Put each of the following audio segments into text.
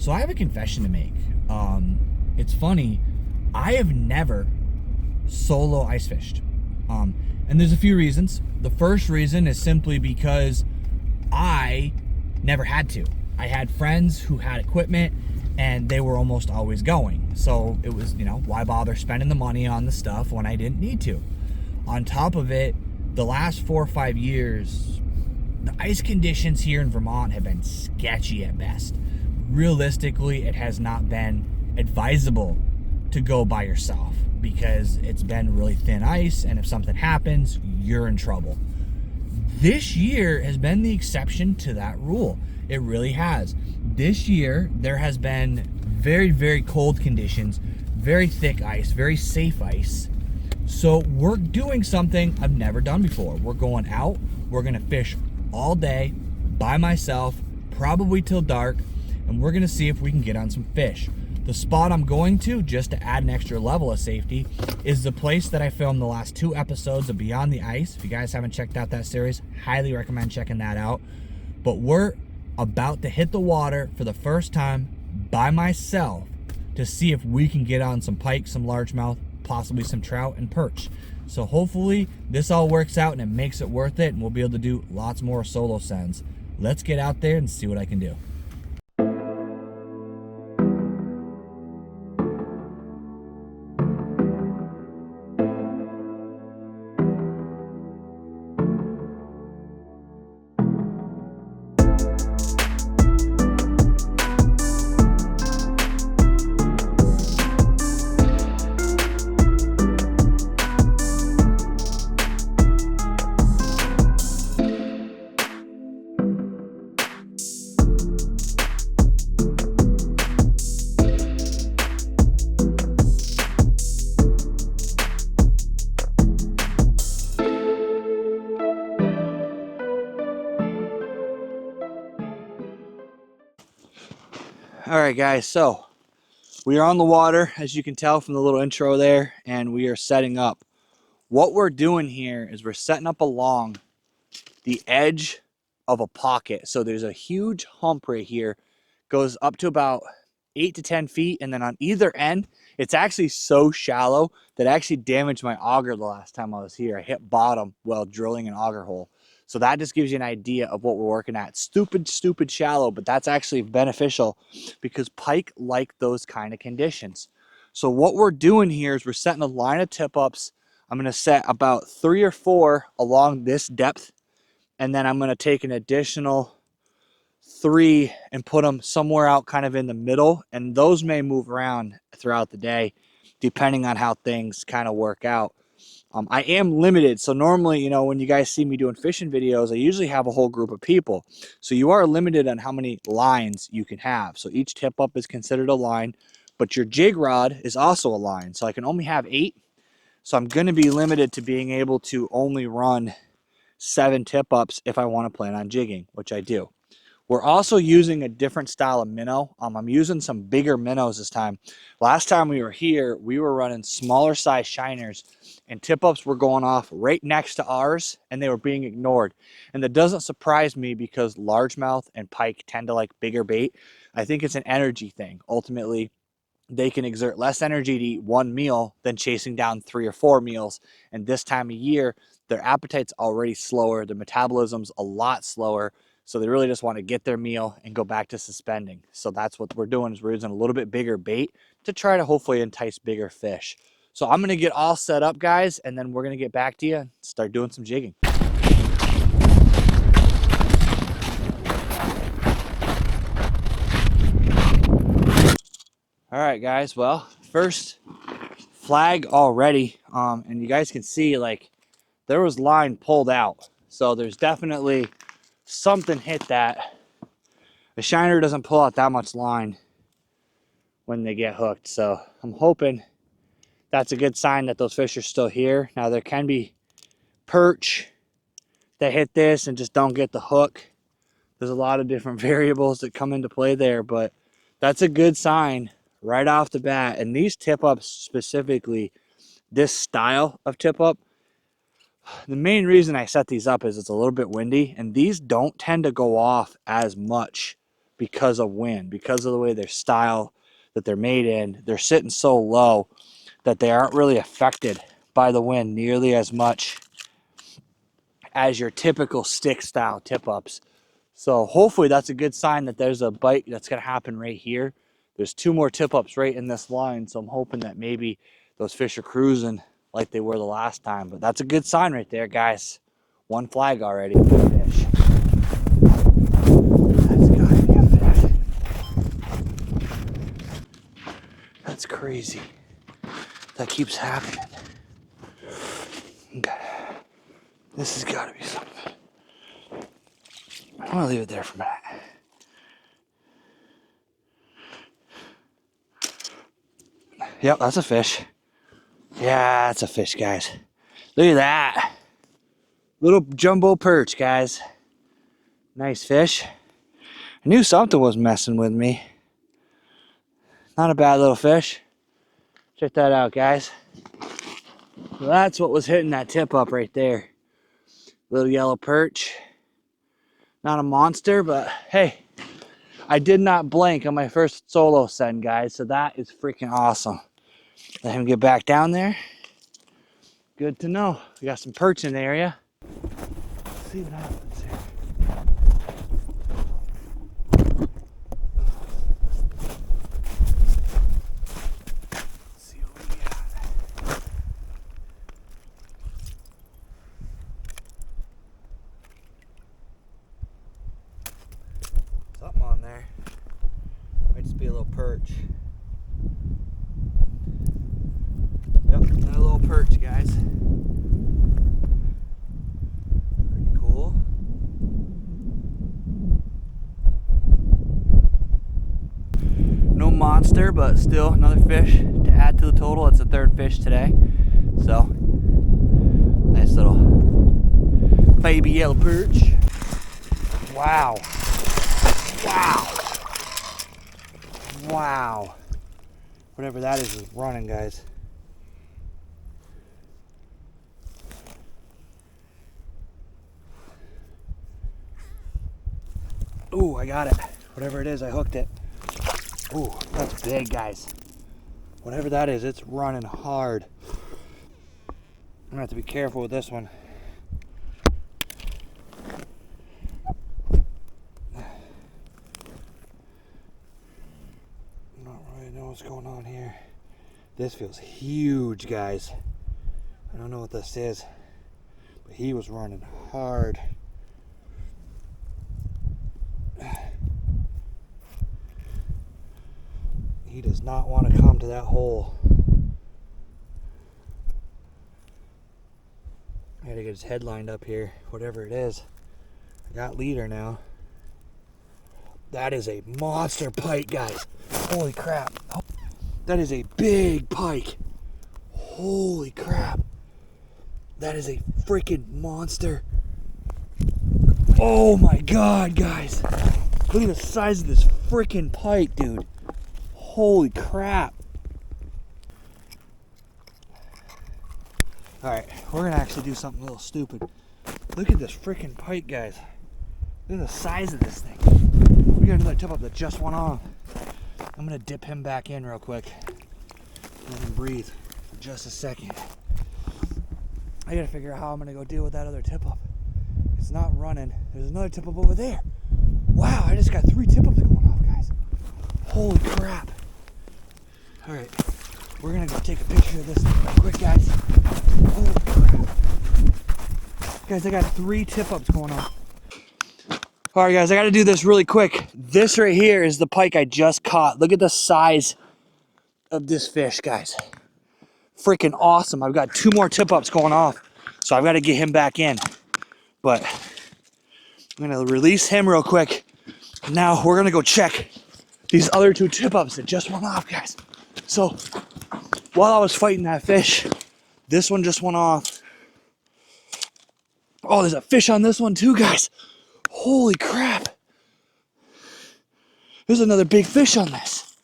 So I have a confession to make. It's funny. I have never solo ice fished. And there's a few reasons. The first reason is simply because I never had to. I had friends who had equipment and they were almost always going. So it was, why bother spending the money on the stuff when I didn't need to? On top of it, the last 4 or 5 years, the ice conditions here in Vermont have been sketchy at best. Realistically, it has not been advisable to go by yourself because it's been really thin ice, and if something happens, you're in trouble. This year has been the exception to that rule. It really has. This year, there has been very, very cold conditions, very thick ice, very safe ice. So we're doing something I've never done before. We're going out, we're gonna fish all day by myself, probably till dark, and we're gonna see if we can get on some fish. The spot I'm going to, just to add an extra level of safety, is the place that I filmed the last 2 episodes of Beyond the Ice. If you guys haven't checked out that series, highly recommend checking that out. But we're about to hit the water for the first time by myself to see if we can get on some pike, some largemouth, possibly some trout and perch. So hopefully this all works out and it makes it worth it, and we'll be able to do lots more solo sends. Let's get out there and see what I can do. All right, guys, so we are on the water, as you can tell from the little intro there, and we are setting up. What we're doing here is we're setting up along the edge of a pocket. So there's a huge hump right here, goes up to about 8 to 10 feet, and then on either end, it's actually so shallow that I actually damaged my auger the last time I was here. I hit bottom while drilling an auger hole. So that just gives you an idea of what we're working at. Stupid shallow, but that's actually beneficial because pike like those kind of conditions. So what we're doing here is we're setting a line of tip-ups. I'm gonna set about 3 or 4 along this depth, and then I'm gonna take an additional 3 and put them somewhere out kind of in the middle, and those may move around throughout the day depending on how things kind of work out. I am limited, so normally, when you guys see me doing fishing videos, I usually have a whole group of people. So you are limited on how many lines you can have. So each tip up is considered a line, but your jig rod is also a line. So I can only have 8. So I'm going to be limited to being able to only run 7 tip ups if I want to plan on jigging, which I do. We're also using a different style of minnow. I'm using some bigger minnows this time. Last time we were here, we were running smaller size shiners, and tip-ups were going off right next to ours, and they were being ignored. And that doesn't surprise me because largemouth and pike tend to like bigger bait. I think it's an energy thing. Ultimately, they can exert less energy to eat 1 meal than chasing down 3 or 4 meals. And this time of year, their appetite's already slower. Their metabolism's a lot slower. So they really just want to get their meal and go back to suspending. So that's what we're doing, is we're using a little bit bigger bait to try to hopefully entice bigger fish. So I'm going to get all set up, guys, and then we're going to get back to you and start doing some jigging. All right, guys. Well, first flag already, and you guys can see like there was line pulled out. So there's definitely something hit that. A shiner doesn't pull out that much line when they get hooked. So I'm hoping that's a good sign that those fish are still here. Now there can be perch that hit this and just don't get the hook. There's a lot of different variables that come into play there, but that's a good sign right off the bat. And these tip-ups specifically, this style of tip-up, the main reason I set these up is it's a little bit windy, and these don't tend to go off as much because of wind, because of the way their style that they're made in. They're sitting so low that they aren't really affected by the wind nearly as much as your typical stick style tip ups. So hopefully that's a good sign that there's a bite that's going to happen right here. There's 2 more tip ups right in this line, so I'm hoping that maybe those fish are cruising like they were the last time. But that's a good sign right there, guys. 1 flag already. Fish. That's gotta be a fish. That's crazy. That keeps happening. Okay. This has got to be something. I'm gonna leave it there for a minute. Yep, that's a fish. Yeah, that's a fish, guys. Look at that. Little jumbo perch, guys. Nice fish. I knew something was messing with me. Not a bad little fish. Check that out, guys. So that's what was hitting that tip up right there. Little yellow perch. Not a monster, but hey, I did not blank on my first solo send, guys. So that is freaking awesome. Let him get back down there. Good to know. We got some perch in the area. Let's see what happens here. Let's see what we got. Something on there. Might just be a little perch. Yep, another little perch, guys. Pretty cool. No monster, but still another fish to add to the total. It's the 3rd fish today. So, nice little baby yellow perch. Wow. Wow. Wow. Whatever that is running, guys. Ooh, I got it. Whatever it is, I hooked it. Ooh, that's big, guys. Whatever that is, it's running hard. I'm gonna have to be careful with this one. I don't really know what's going on here. This feels huge, guys. I don't know what this is, but he was running hard. He does not want to come to that hole. I gotta get his head lined up here, whatever it is. I got leader now. That is a monster pike, guys. Holy crap. That is a big pike. Holy crap. That is a freaking monster. Oh my god, guys. Look at the size of this freaking pike, dude. Holy crap. Alright, we're gonna actually do something a little stupid. Look at this freaking pike, guys. Look at the size of this thing. We got another tip up that just went off. I'm gonna dip him back in real quick. Let him breathe for just a second. I gotta figure out how I'm gonna go deal with that other tip up. It's not running. There's another tip up over there. Wow, I just got 3 tip ups going off, guys. Holy crap. Alright, we're gonna go take a picture of this thing real quick, guys. Holy crap. Guys, I got 3 tip ups going on. Alright, guys, I gotta do this really quick. This right here is the pike I just caught. Look at the size of this fish, guys. Freaking awesome. I've got 2 more tip ups going off, so I've got to get him back in. But I'm gonna release him real quick. Now we're gonna go check these other 2 tip ups that just went off, guys. So while I was fighting that fish, this one just went off. Oh, there's a fish on this one too, guys. Holy crap. There's another big fish on this.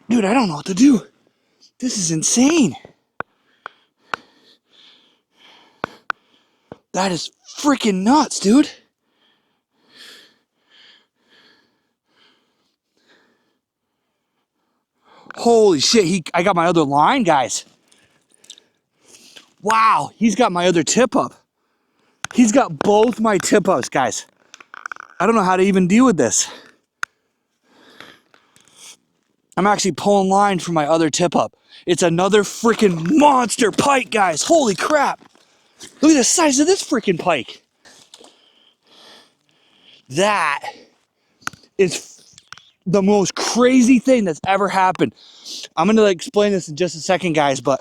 Dude, I don't know what to do. This is insane. That is freaking nuts, dude. Holy shit, I got my other line, guys. Wow, he's got my other tip up. He's got both my tip ups, guys. I don't know how to even deal with this. I'm actually pulling line from my other tip up. It's another freaking monster pike, guys. Holy crap. Look at the size of this freaking pike. That is the most crazy thing that's ever happened. I'm gonna explain this in just a second, guys, but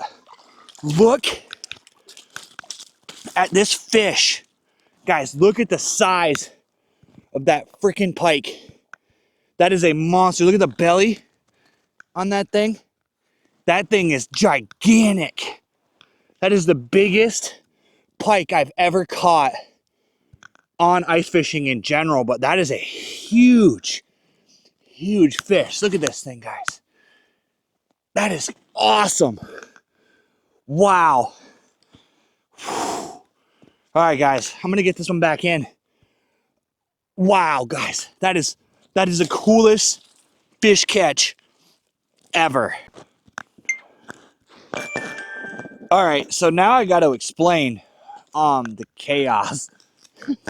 look at this fish. Guys, look at the size of that freaking pike. That is a monster. Look at the belly on that thing. That thing is gigantic. That is the biggest pike I've ever caught on ice fishing in general, but that is a huge, huge fish. Look at this thing, guys. That is awesome. Wow. All right, guys, I'm gonna get this one back in. Wow, guys, that is the coolest fish catch ever. All right, so now I got to explain the chaos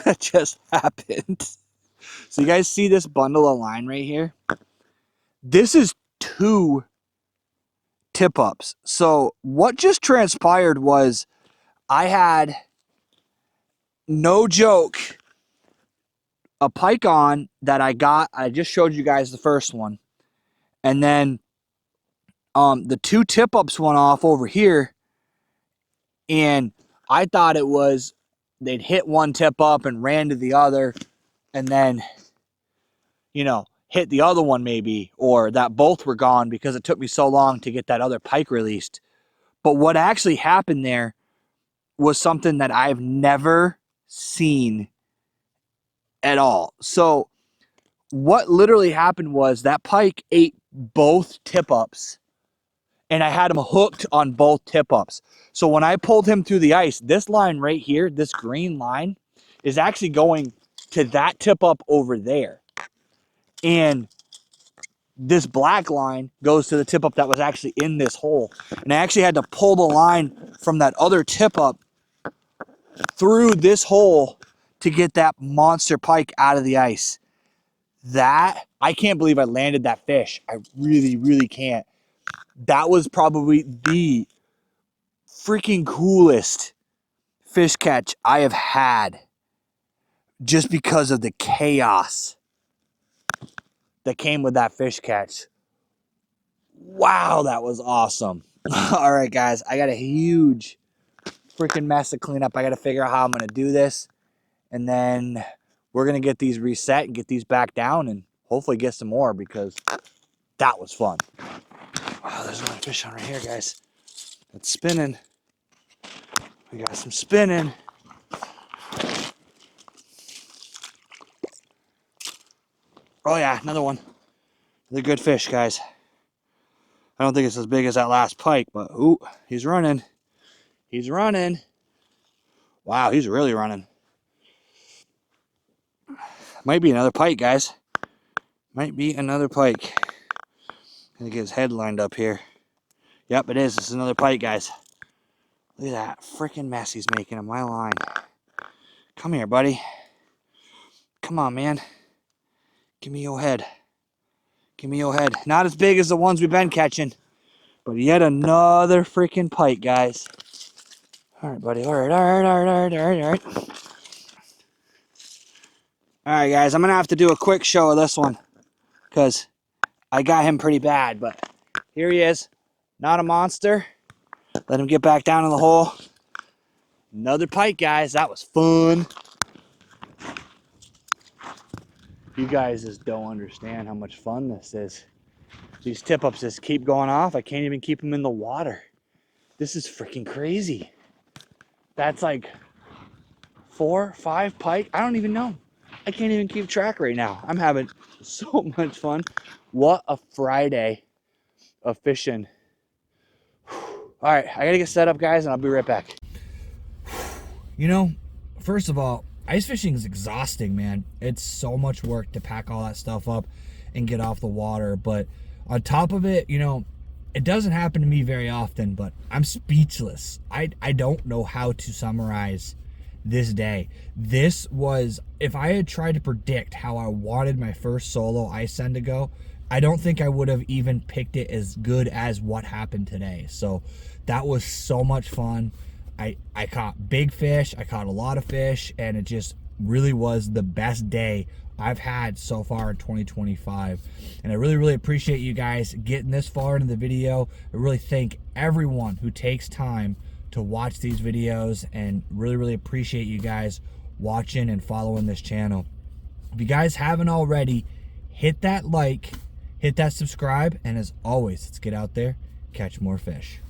that just happened. So you guys see this bundle of line right here? This is 2 tip ups. So what just transpired was I had, no joke, a pike on that I just showed you guys the first one. And then the 2 tip ups went off over here, and I thought it was they'd hit one tip up and ran to the other, and then, you know, hit the other one maybe, or that both were gone because it took me so long to get that other pike released. But what actually happened there was something that I've never seen at all. So what literally happened was that pike ate both tip ups, and I had him hooked on both tip ups. So when I pulled him through the ice, this line right here, this green line, is actually going to that tip up over there. And this black line goes to the tip up that was actually in this hole. And I actually had to pull the line from that other tip up through this hole to get that monster pike out of the ice. I can't believe I landed that fish. I really, really can't. That was probably the freaking coolest fish catch I have had, just because of the chaos that came with that fish catch. Wow, that was awesome. All right, guys, I got a huge freaking mess to clean up. I got to figure out how I'm going to do this, and then we're going to get these reset and get these back down and hopefully get some more, because that was fun. Wow, there's another fish on right here, guys. It's spinning. We got some spinning. Oh yeah, another one. Another good fish, guys. I don't think it's as big as that last pike, but ooh, he's running. He's running. Wow, he's really running. Might be another pike, guys. Might be another pike. Gonna get his head lined up here. Yep, it is. This is another pike, guys. Look at that freaking mess he's making on my line. Come here, buddy. Come on, man. Give me your head. Give me your head. Not as big as the ones we've been catching, but yet another freaking pike, guys. All right, buddy. All right. All right, guys. I'm going to have to do a quick show of this one because I got him pretty bad, but here he is. Not a monster. Let him get back down in the hole. Another pike, guys. That was fun. You guys just don't understand how much fun this is. These tip-ups just keep going off. I can't even keep them in the water. This is freaking crazy. That's like 4, 5 pike. I don't even know. I can't even keep track right now. I'm having so much fun. What a Friday of fishing. All right, I gotta get set up, guys, and I'll be right back. You know, first of all, ice fishing is exhausting, man. It's so much work to pack all that stuff up and get off the water. But On top of it, you know, it doesn't happen to me very often, but I'm speechless. I don't know how to summarize this day. This was, if I had tried to predict how I wanted my first solo ice send to go, I don't think I would have even picked it as good as what happened today. So that was so much fun. I caught big fish, I caught a lot of fish, and it just really was the best day I've had so far in 2025. And I really appreciate you guys getting this far into the video. I really thank everyone who takes time to watch these videos, and really appreciate you guys watching and following this channel. If you guys haven't already, hit that like, hit that subscribe, and as always, let's get out there, catch more fish.